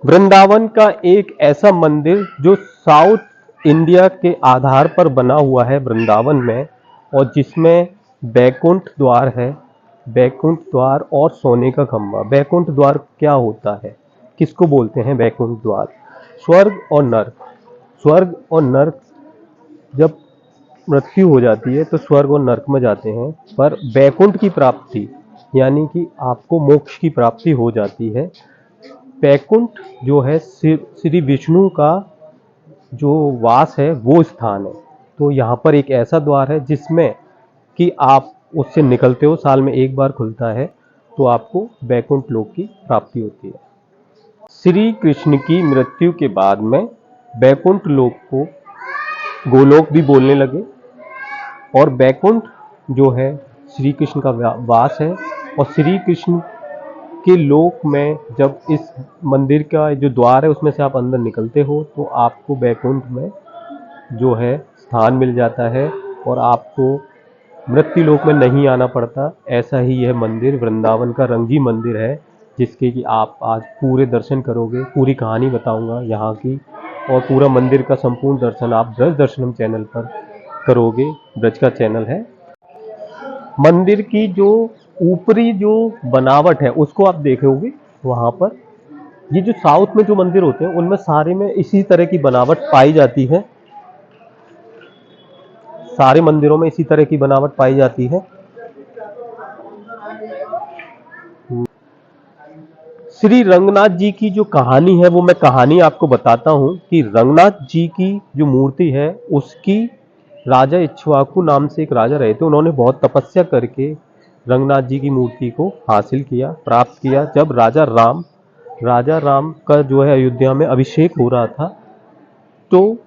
वृंदावन का एक ऐसा मंदिर जो साउथ इंडिया के आधार पर बना हुआ है वृंदावन में, और जिसमें बैकुंठ द्वार है। बैकुंठ द्वार और सोने का खंभा। बैकुंठ द्वार क्या होता है, किसको बोलते हैं बैकुंठ द्वार? स्वर्ग और नर्क। स्वर्ग और नर्क जब मृत्यु हो जाती है तो स्वर्ग और नर्क में जाते हैं, पर बैकुंठ की प्राप्ति यानी कि आपको मोक्ष की प्राप्ति हो जाती है। बैकुंठ जो है श्री विष्णु का जो वास है वो स्थान है। तो यहाँ पर एक ऐसा द्वार है जिसमें कि आप उससे निकलते हो, साल में एक बार खुलता है, तो आपको बैकुंठ लोक की प्राप्ति होती है। श्री कृष्ण की मृत्यु के बाद में बैकुंठ लोक को गोलोक भी बोलने लगे, और बैकुंठ जो है श्री कृष्ण का वास है। और श्री कृष्ण के लोक में जब इस मंदिर का जो द्वार है उसमें से आप अंदर निकलते हो तो आपको बैकुंठ में जो है स्थान मिल जाता है, और आपको मृत्यु लोक में नहीं आना पड़ता। ऐसा ही यह मंदिर वृंदावन का रंगी मंदिर है, जिसके कि आप आज पूरे दर्शन करोगे। पूरी कहानी बताऊंगा यहाँ की, और पूरा मंदिर का संपूर्ण दर्शन आप ब्रज दर्शनम चैनल पर करोगे। ब्रज का चैनल है। मंदिर की जो ऊपरी जो बनावट है उसको आप देखोगे वहां पर, ये जो साउथ में जो मंदिर होते हैं उनमें सारे में इसी तरह की बनावट पाई जाती है। सारे मंदिरों में इसी तरह की बनावट पाई जाती है। श्री रंगनाथ जी की जो कहानी है वो मैं कहानी आपको बताता हूं कि रंगनाथ जी की जो मूर्ति है उसकी राजा इक्ष्वाकु नाम से एक राजा रहे थे। उन्होंने बहुत तपस्या करके रंगनाथ जी की मूर्ति को हासिल किया, प्राप्त किया। जब राजा राम का जो है अयोध्या में अभिषेक हो रहा था, तो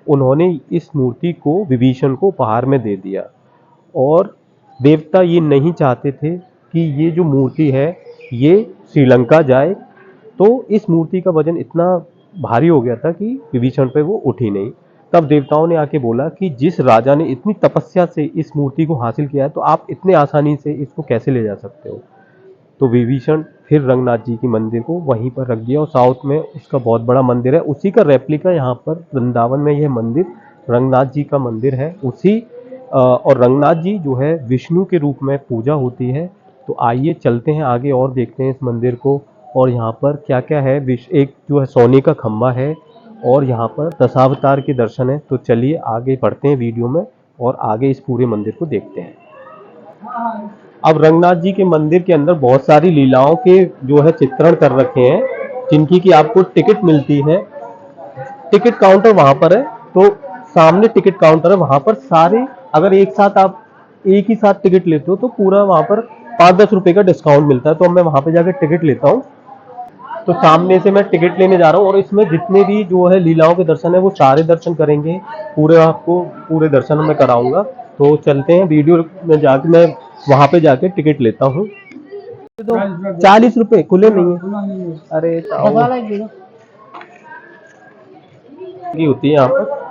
उन्होंने इस मूर्ति को विभीषण को उपहार में दे दिया। और देवता ये नहीं चाहते थे कि ये जो मूर्ति है ये श्रीलंका जाए, तो इस मूर्ति का वजन इतना भारी हो गया था कि विभीषण पे वो उठी नहीं। तब देवताओं ने आके बोला कि जिस राजा ने इतनी तपस्या से इस मूर्ति को हासिल किया है, तो आप इतने आसानी से इसको कैसे ले जा सकते हो? तो विभीषण फिर रंगनाथ जी की मंदिर को वहीं पर रख दिया, और साउथ में उसका बहुत बड़ा मंदिर है। उसी का रेप्लिका यहाँ पर वृंदावन में यह मंदिर रंगनाथ जी का मंदिर है। और रंगनाथ जी जो है विष्णु के रूप में पूजा होती है। तो आइए चलते हैं आगे और देखते हैं इस मंदिर को, और यहाँ पर क्या क्या है। एक जो है सोने का खंभा है, और यहाँ पर दशावतार के दर्शन है। तो चलिए आगे बढ़ते हैं वीडियो में, और आगे इस पूरे मंदिर को देखते हैं। अब रंगनाथ जी के मंदिर के अंदर बहुत सारी लीलाओं के जो है चित्रण कर रखे हैं, जिनकी कि आपको टिकट मिलती है। टिकट काउंटर वहां पर है, तो सामने टिकट काउंटर है, वहां पर सारे अगर एक साथ आप एक ही साथ टिकट लेते हो तो पूरा वहां पर 5-10 रुपए का डिस्काउंट मिलता है। तो मैं वहां पे जाकर टिकट लेता हूँ। तो सामने से मैं टिकट लेने जा रहा हूँ, और इसमें जितने भी जो है लीलाओं के दर्शन है वो सारे दर्शन करेंगे। पूरे आपको पूरे दर्शन में कराऊंगा। तो चलते हैं वीडियो में जाके, मैं वहां पे जाके टिकट लेता हूँ। तो 40 रुपए खुले नहीं है। अरे की होती है यहाँ पर।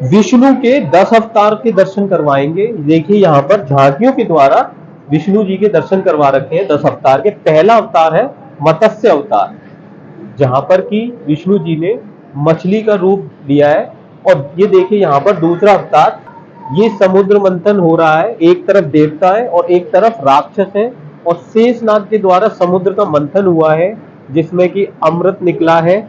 विष्णु के 10 अवतार के दर्शन करवाएंगे। देखिए यहाँ पर झांकियों के द्वारा विष्णु जी के दर्शन करवा रखे हैं 10 अवतार के। पहला अवतार है मत्स्य अवतार, जहां पर कि विष्णु जी ने मछली का रूप लिया है। और ये देखिए यहाँ पर दूसरा अवतार, ये समुद्र मंथन हो रहा है। एक तरफ देवता है और एक तरफ राक्षस है, और शेषनाग के द्वारा समुद्र का मंथन हुआ है, जिसमें कि अमृत निकला है।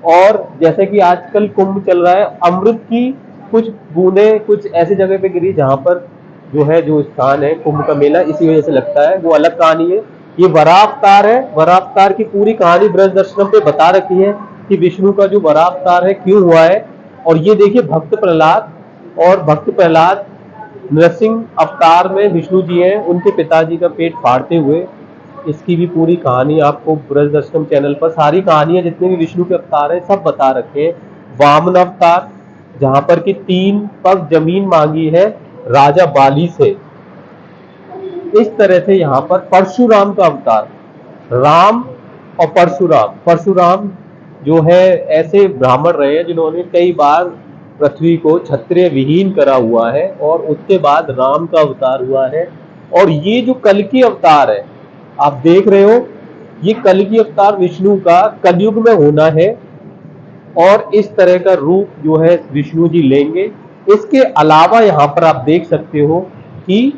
और जैसे कि आजकल कुंभ चल रहा है, अमृत की कुछ बूंदे कुछ ऐसी जगह पे गिरी जहां पर जो है जो स्थान है कुंभ का मेला इसी वजह से लगता है, वो अलग कहानी है। ये वरावतार है। वरावतार की पूरी कहानी ब्रज दर्शनम पे बता रखी है कि विष्णु का जो वरावतार है क्यों हुआ है। और ये देखिए भक्त प्रहलाद, और भक्त प्रहलाद नृसिंह अवतार में विष्णु जी हैं, उनके पिताजी का पेट फाड़ते हुए। इसकी भी पूरी कहानी आपको ब्रज दर्शनम चैनल पर सारी कहानियां जितने भी विष्णु के अवतार हैं सब बता रखे हैं। वामन अवतार, जहां पर कि 3 पग जमीन मांगी है राजा बाली से। इस तरह से यहाँ पर परशुराम का अवतार, राम और परशुराम। परशुराम जो है ऐसे ब्राह्मण रहे हैं जिन्होंने कई बार पृथ्वी को क्षत्रिय विहीन करा हुआ है, और उसके बाद राम का अवतार हुआ है। और ये जो कल की अवतार है आप देख रहे हो, ये कलकी अवतार विष्णु का कलयुग में होना है और इस तरह का रूप जो है विष्णु जी लेंगे। इसके अलावा यहाँ पर आप देख सकते हो कि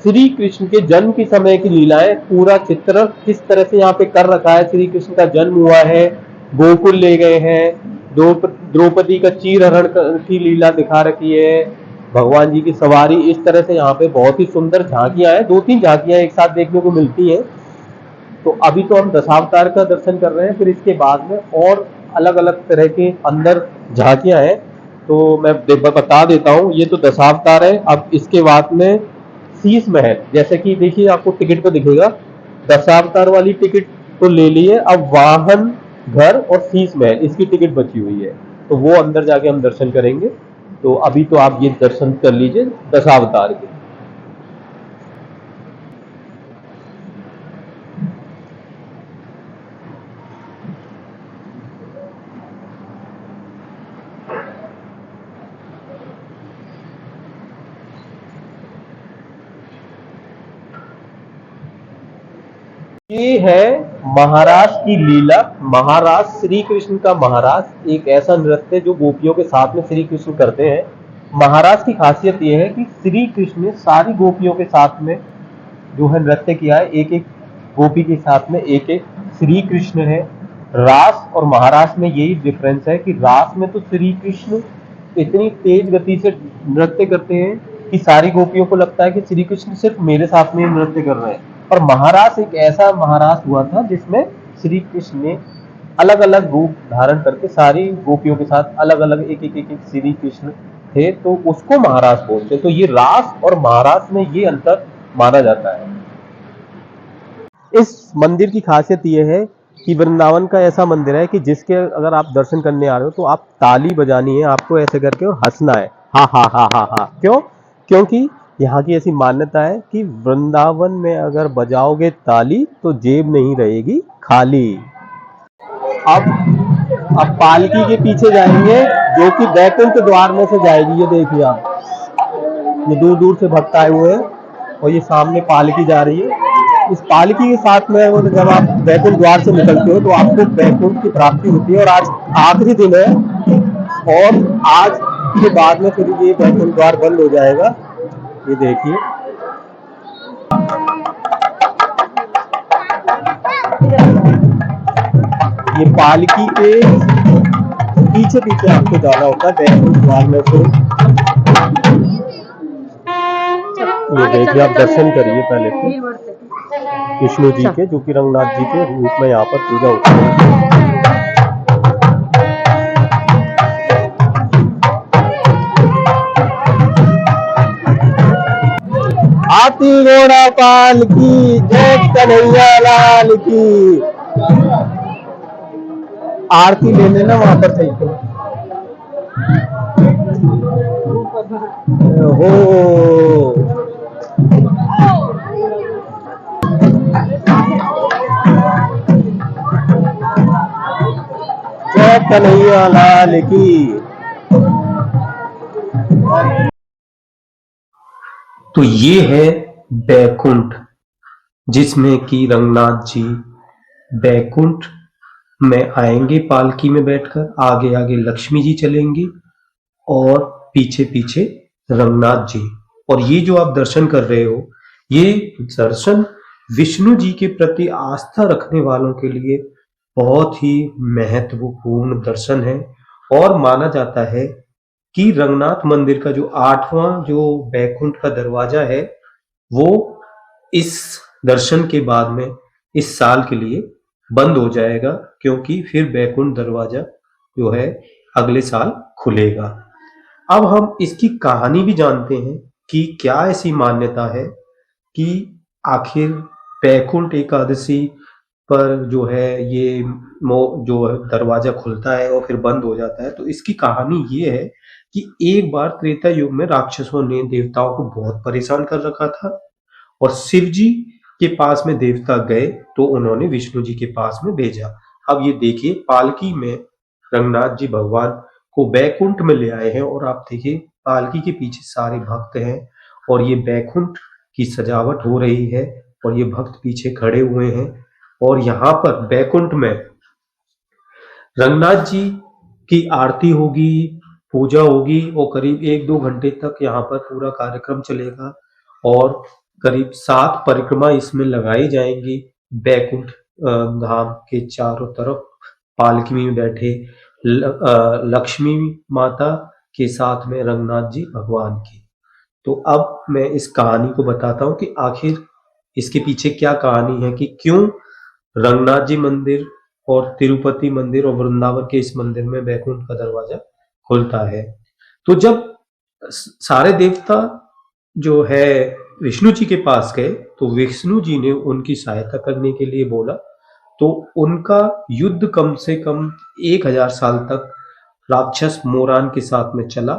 श्री कृष्ण के जन्म के समय की लीलाएं, पूरा चित्र किस तरह से यहाँ पे कर रखा है। श्री कृष्ण का जन्म हुआ है, गोकुल ले गए हैं, द्रौपदी का चीरहरण की लीला दिखा रखी है, भगवान जी की सवारी, इस तरह से यहाँ पे बहुत ही सुंदर झांकियां हैं। 2-3 झांकियां एक साथ देखने को मिलती हैं। तो अभी तो हम दशावतार का दर्शन कर रहे हैं, फिर इसके बाद में और अलग अलग तरह के अंदर झांकियां हैं। तो मैं बता देता हूँ, ये तो दशावतार है। अब इसके बाद में शीश महल, जैसे कि देखिए आपको टिकट पे दिखेगा, दशावतार वाली टिकट तो ले ली है, अब वाहन, घर और शीश महल, इसकी टिकट बची हुई है। तो वो अंदर जाके हम दर्शन करेंगे। तो अभी तो आप ये दर्शन कर लीजिए दशावतार के। ये है महाराज की लीला। महाराज, श्री कृष्ण का महाराज एक ऐसा नृत्य जो गोपियों के साथ में श्री कृष्ण करते हैं। महाराज की खासियत यह है कि श्री कृष्ण ने सारी गोपियों के साथ में जो है नृत्य किया है। एक एक गोपी के साथ में एक एक श्री कृष्ण है। रास और महारास में यही डिफरेंस है कि रास में तो श्री कृष्ण इतनी तेज गति से नृत्य करते हैं कि सारी गोपियों को लगता है कि श्री कृष्ण सिर्फ मेरे साथ में नृत्य कर रहे हैं। और महारास एक ऐसा महारास हुआ था जिसमें श्री कृष्ण ने अलग अलग रूप धारण करके सारी गोपियों के साथ अलग अलग एक एक श्री कृष्ण थे, तो उसको महारास बोलते। तो ये रास और महारास में ये अंतर माना जाता है। इस मंदिर की खासियत यह है कि वृंदावन का ऐसा मंदिर है कि जिसके अगर आप दर्शन करने आ रहे हो तो आप ताली बजानी है आपको ऐसे करके और हंसना है, हा हा हा हा हा। क्यों? क्योंकि यहाँ की ऐसी मान्यता है कि वृंदावन में अगर बजाओगे ताली तो जेब नहीं रहेगी खाली। अब पालकी के पीछे जाएंगे जो कि बैकुंठ द्वार में से जाएगी। ये देखिए आप, ये दूर दूर से भक्त आए हुए हैं और ये सामने पालकी जा रही है। इस पालकी के साथ में वो जब आप बैकुंठ द्वार से निकलते हो तो आपको बैकुंठ की प्राप्ति होती है। और आज आखिरी दिन है और आज के बाद में फिर ये बैकुंठ द्वार बंद हो जाएगा। ये देखिए, ये पालकी के पीछे पीछे आपको जाना होता है बैकुंठ द्वार में से। ये देखिए, आप दर्शन करिए पहले तो विष्णु जी के, जो कि रंगनाथ जी के रूप में यहाँ पर पूजा होती है। हाथी घोड़ा पाल की जय, कन्हैया लाल की। आरती ले लेना वहां पर सही से। हो, जय कन्हैया लाल की। तो ये है बैकुंठ, जिसमें कि रंगनाथ जी बैकुंठ में आएंगे पालकी में बैठकर, आगे आगे लक्ष्मी जी चलेंगी और पीछे पीछे रंगनाथ जी। और ये जो आप दर्शन कर रहे हो, ये दर्शन विष्णु जी के प्रति आस्था रखने वालों के लिए बहुत ही महत्वपूर्ण दर्शन है। और माना जाता है कि रंगनाथ मंदिर का जो 8वां जो बैकुंठ का दरवाजा है, वो इस दर्शन के बाद में इस साल के लिए बंद हो जाएगा, क्योंकि फिर बैकुंठ दरवाजा जो है अगले साल खुलेगा। अब हम इसकी कहानी भी जानते हैं कि क्या ऐसी मान्यता है कि आखिर बैकुंठ एकादशी पर जो है ये जो दरवाजा खुलता है और फिर बंद हो जाता है। तो इसकी कहानी ये है कि एक बार त्रेता युग में राक्षसों ने देवताओं को बहुत परेशान कर रखा था और शिव जी के पास में देवता गए तो उन्होंने विष्णु जी के पास में भेजा। अब ये देखिए, पालकी में रंगनाथ जी भगवान को बैकुंठ में ले आए हैं और आप देखिए पालकी के पीछे सारे भक्त हैं और ये बैकुंठ की सजावट हो रही है और ये भक्त पीछे खड़े हुए हैं और यहाँ पर बैकुंठ में रंगनाथ जी की आरती होगी, पूजा होगी और करीब 1-2 घंटे तक यहाँ पर पूरा कार्यक्रम चलेगा और करीब 7 परिक्रमा इसमें लगाई जाएंगी। बैकुंठ धाम के चारों तरफ पालकी में बैठे लक्ष्मी माता के साथ में रंगनाथ जी भगवान की। तो अब मैं इस कहानी को बताता हूँ कि आखिर इसके पीछे क्या कहानी है कि क्यों रंगनाथ जी मंदिर और तिरुपति मंदिर और वृंदावन के इस मंदिर में बैकुंठ का दरवाजा खुलता है। तो जब सारे देवता जो है विष्णु जी के पास गए तो विष्णु जी ने उनकी सहायता करने के लिए बोला, तो उनका युद्ध कम से कम 1000 साल तक राक्षस मोरान के साथ में चला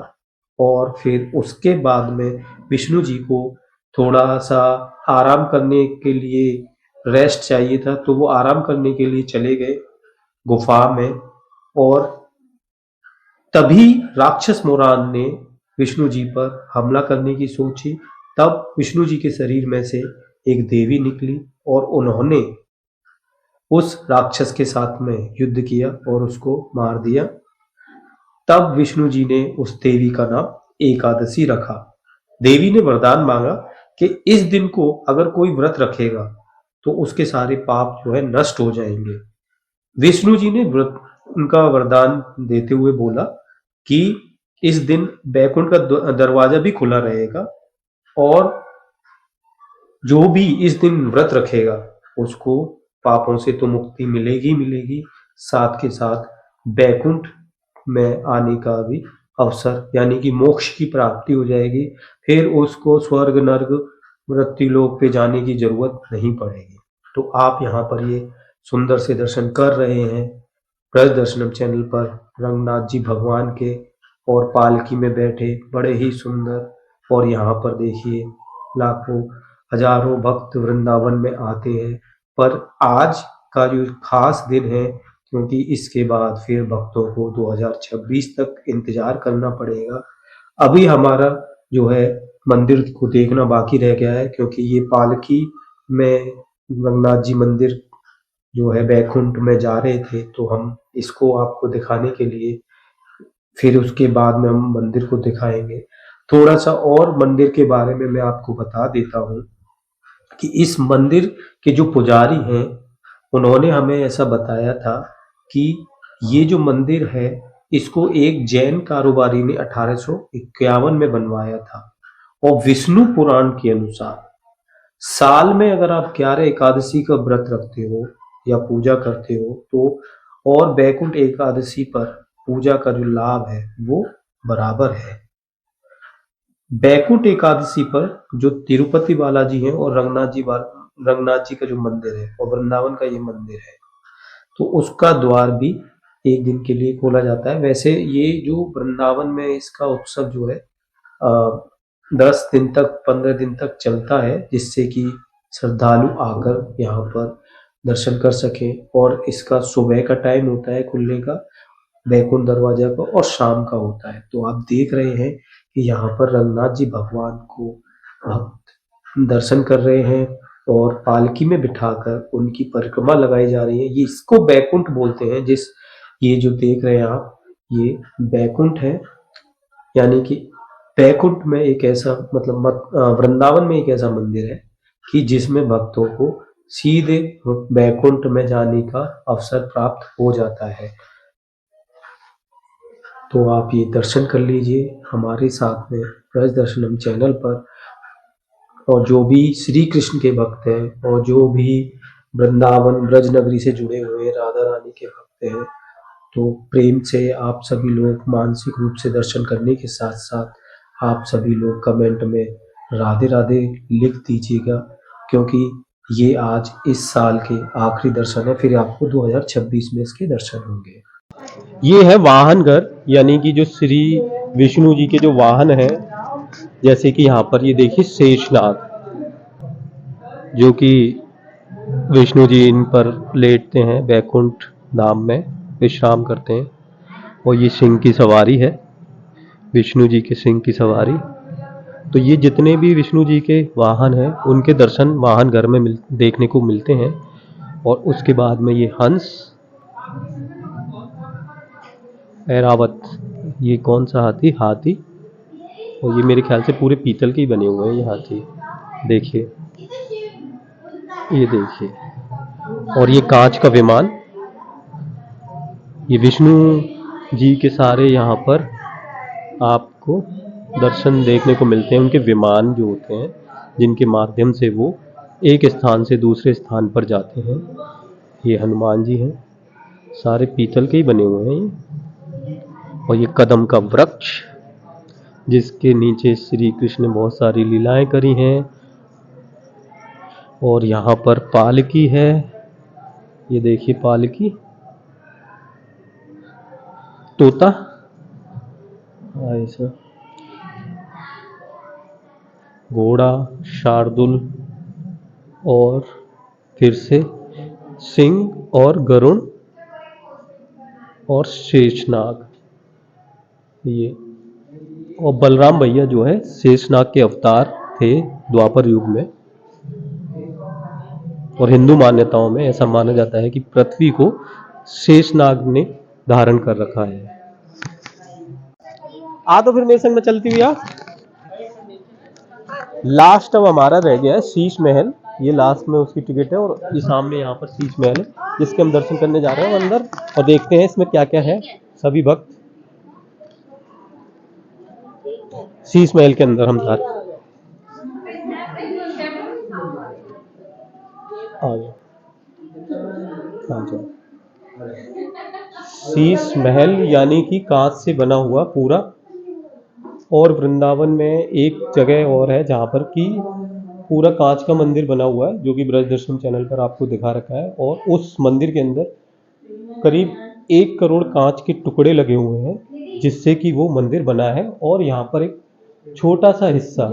और फिर उसके बाद में विष्णु जी को थोड़ा सा आराम करने के लिए रेस्ट चाहिए था, तो वो आराम करने के लिए चले गए गुफा में और तभी राक्षस मोरान ने विष्णु जी पर हमला करने की सोची। तब विष्णु जी के शरीर में से एक देवी निकली और उन्होंने उस राक्षस के साथ में युद्ध किया और उसको मार दिया। तब विष्णु जी ने उस देवी का नाम एकादशी रखा। देवी ने वरदान मांगा कि इस दिन को अगर कोई व्रत रखेगा तो उसके सारे पाप जो है नष्ट हो जाएंगे। विष्णु जी ने व्रत उनका वरदान देते हुए बोला कि इस दिन बैकुंठ का दरवाजा भी खुला रहेगा और जो भी इस दिन व्रत रखेगा उसको पापों से तो मुक्ति मिलेगी मिलेगी, साथ के साथ बैकुंठ में आने का भी अवसर यानी कि मोक्ष की प्राप्ति हो जाएगी। फिर उसको स्वर्ग नर्क मृत्युलोक पे जाने की जरूरत नहीं पड़ेगी। तो आप यहाँ पर ये सुंदर से दर्शन कर रहे हैं ब्रज दर्शनम चैनल पर रंगनाथ जी भगवान के और पालकी में बैठे बड़े ही सुंदर। और यहाँ पर देखिए लाखों हजारों भक्त वृंदावन में आते हैं। पर आज का जो खास दिन है क्योंकि इसके बाद फिर भक्तों को 2026 तक इंतजार करना पड़ेगा। अभी हमारा जो है मंदिर को देखना बाकी रह गया है क्योंकि ये पालकी में रंगनाथ जी मंदिर जो है बैकुंठ में जा रहे थे, तो हम इसको आपको दिखाने के लिए फिर उसके बाद में हम मंदिर को दिखाएंगे। थोड़ा सा और मंदिर के बारे में मैं आपको बता देता हूँ कि इस मंदिर के जो पुजारी हैं उन्होंने हमें ऐसा बताया था कि ये जो मंदिर है इसको एक जैन कारोबारी ने 1851 में बनवाया था और विष्णु पुराण के अनुसार साल में अगर आप 11 एकादशी का व्रत रखते हो या पूजा करते हो तो और बैकुंठ एकादशी पर पूजा का जो लाभ है वो बराबर है। बैकुंठ एकादशी पर जो तिरुपति बालाजी हैं और रंगनाथ जी का जो मंदिर है और वृंदावन का ये मंदिर है तो उसका द्वार भी एक दिन के लिए खोला जाता है। वैसे ये जो वृंदावन में इसका उत्सव जो है 10 दिन तक 15 दिन तक चलता है जिससे कि श्रद्धालु आकर यहाँ पर दर्शन कर सकें। और इसका सुबह का टाइम होता है खुलने का बैकुंठ दरवाजा का और शाम का होता है। तो आप देख रहे हैं कि यहाँ पर रंगनाथ जी भगवान को भक्त दर्शन कर रहे हैं और पालकी में बिठाकर उनकी परिक्रमा लगाई जा रही है। ये इसको बैकुंठ बोलते हैं। ये जो देख रहे हैं आप ये बैकुंठ है यानी कि बैकुंठ में एक ऐसा मतलब वृंदावन में एक ऐसा मंदिर है कि जिसमें भक्तों को सीधे बैकुंठ में जाने का अवसर प्राप्त हो जाता है। तो आप ये दर्शन कर लीजिए हमारे साथ में ब्रज दर्शनम चैनल पर। और जो भी श्री कृष्ण के भक्त हैं और जो भी वृंदावन ब्रज नगरी से जुड़े हुए राधा रानी के भक्त हैं तो प्रेम से आप सभी लोग मानसिक रूप से दर्शन करने के साथ साथ आप सभी लोग कमेंट में राधे राधे लिख दीजिएगा क्योंकि ये आज इस साल के आखिरी दर्शन है। फिर आपको 2026 में इसके दर्शन होंगे। ये है वाहनगढ़ यानी कि जो श्री विष्णु जी के जो वाहन है, जैसे कि यहाँ पर ये देखिए शेषनाग जो कि विष्णु जी इन पर लेटते हैं, बैकुंठ धाम में विश्राम करते हैं। और ये सिंह की सवारी है, विष्णु जी के सिंह की सवारी। तो ये जितने भी विष्णु जी के वाहन हैं उनके दर्शन वाहनगढ़ में देखने को मिलते हैं। और उसके बाद में ये हंस, ऐरावत, ये कौन सा हाथी, हाथी, और ये मेरे ख्याल से पूरे पीतल के ही बने हुए हैं ये हाथी, देखिए, ये देखिए। और ये कांच का विमान, ये विष्णु जी के सारे यहाँ पर आपको दर्शन देखने को मिलते हैं, उनके विमान जो होते हैं जिनके माध्यम से वो एक स्थान से दूसरे स्थान पर जाते हैं। ये हनुमान जी हैं, सारे पीतल के ही बने हुए हैं ये। और ये कदम का वृक्ष, जिसके नीचे श्री कृष्ण ने बहुत सारी लीलाएं करी हैं। और यहाँ पर पालकी है, ये देखिए पालकी, तोता, ऐसा, घोड़ा, शार्दुल, और फिर से सिंह और गरुण और शेषनाग, ये। और बलराम भैया जो है शेषनाग के अवतार थे द्वापर युग में। और हिंदू मान्यताओं में ऐसा माना जाता है कि पृथ्वी को शेषनाग ने धारण कर रखा है। तो फिर मेरे संग में चलती हुई आ। लास्ट अब हमारा रह गया है शीश महल, ये लास्ट में उसकी टिकट है। और ये सामने यहाँ पर शीश महल है जिसके हम दर्शन करने जा रहे हैं अंदर, और देखते हैं इसमें क्या क्या है। सभी भक्त शीश महल के अंदर हम जाते हैं। शीश महल यानी कि कांच से बना हुआ पूरा। और वृंदावन में एक जगह और है जहाँ पर कि पूरा कांच का मंदिर बना हुआ है, जो कि ब्रज दर्शन चैनल पर आपको दिखा रखा है। और उस मंदिर के अंदर करीब 1 करोड़ कांच के टुकड़े लगे हुए हैं, जिससे कि वो मंदिर बना है। और यहाँ पर एक छोटा सा हिस्सा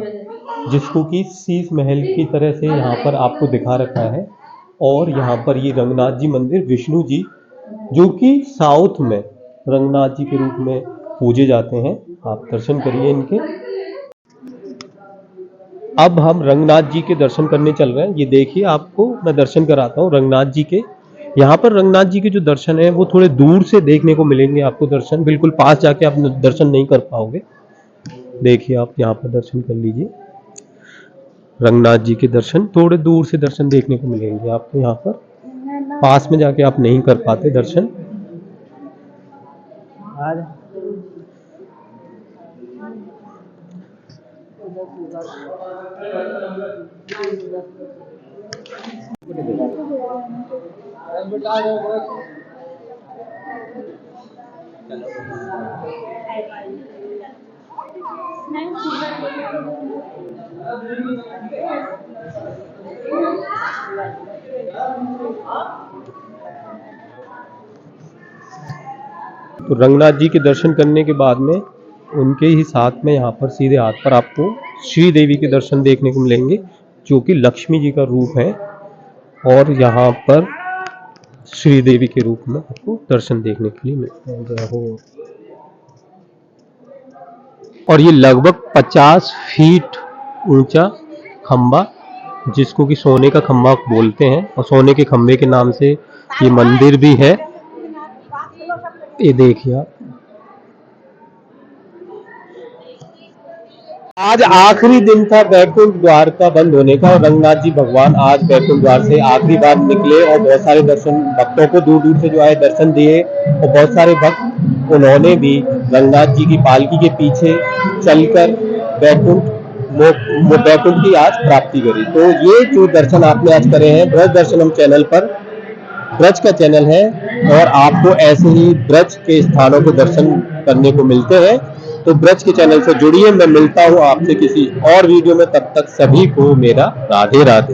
जिसको कि शीश महल की तरह से यहाँ पर आपको दिखा रखा है। और यहाँ पर ये रंगनाथ जी मंदिर, विष्णु जी जो कि साउथ में रंगनाथ जी के रूप में पूजे जाते हैं, आप दर्शन करिए इनके। अब हम रंगनाथ जी के दर्शन करने चल रहे हैं। ये देखिए, आपको मैं दर्शन कराता हूँ रंगनाथ जी के। यहाँ पर रंगनाथ जी के जो दर्शन है वो थोड़े दूर से देखने को मिलेंगे आपको दर्शन, बिल्कुल पास जाके आप दर्शन नहीं कर पाओगे। देखिए, आप यहाँ पर दर्शन कर लीजिए, रंगनाथ जी के दर्शन थोड़े दूर से दर्शन देखने को मिलेंगे आपको। यहाँ पर पास में जाके आप नहीं कर पाते दर्शन। तो रंगनाथ जी के दर्शन करने के बाद में उनके ही साथ में यहाँ पर सीधे हाथ पर आपको श्री देवी के दर्शन देखने को मिलेंगे, जो कि लक्ष्मी जी का रूप है। और यहाँ पर श्री देवी के रूप में आपको दर्शन देखने के लिए मिलते हैं। और ये लगभग 50 फीट ऊंचा खंबा, जिसको कि सोने का खंबा बोलते हैं, और सोने के खंबे के नाम से ये मंदिर भी है। ये देखिए आप, आज आखिरी दिन था बैकुंठ द्वार का बंद होने का, और रंगनाथ जी भगवान आज बैकुंठ द्वार से आखिरी बार निकले। और बहुत सारे दर्शन भक्तों को दूर दूर से जो आए दर्शन दिए। और बहुत सारे भक्त उन्होंने भी रंगनाथ जी की पालकी के पीछे चलकर बैकुंठ की आज प्राप्ति करी। तो ये जो दर्शन आपने आज करे हैं ब्रज दर्शनम चैनल पर, ब्रज का चैनल है, और आपको ऐसे ही ब्रज के स्थानों के दर्शन करने को मिलते हैं। तो ब्रज के चैनल से जुड़िए। मैं मिलता हूँ आपसे किसी और वीडियो में, तब तक सभी को मेरा राधे राधे।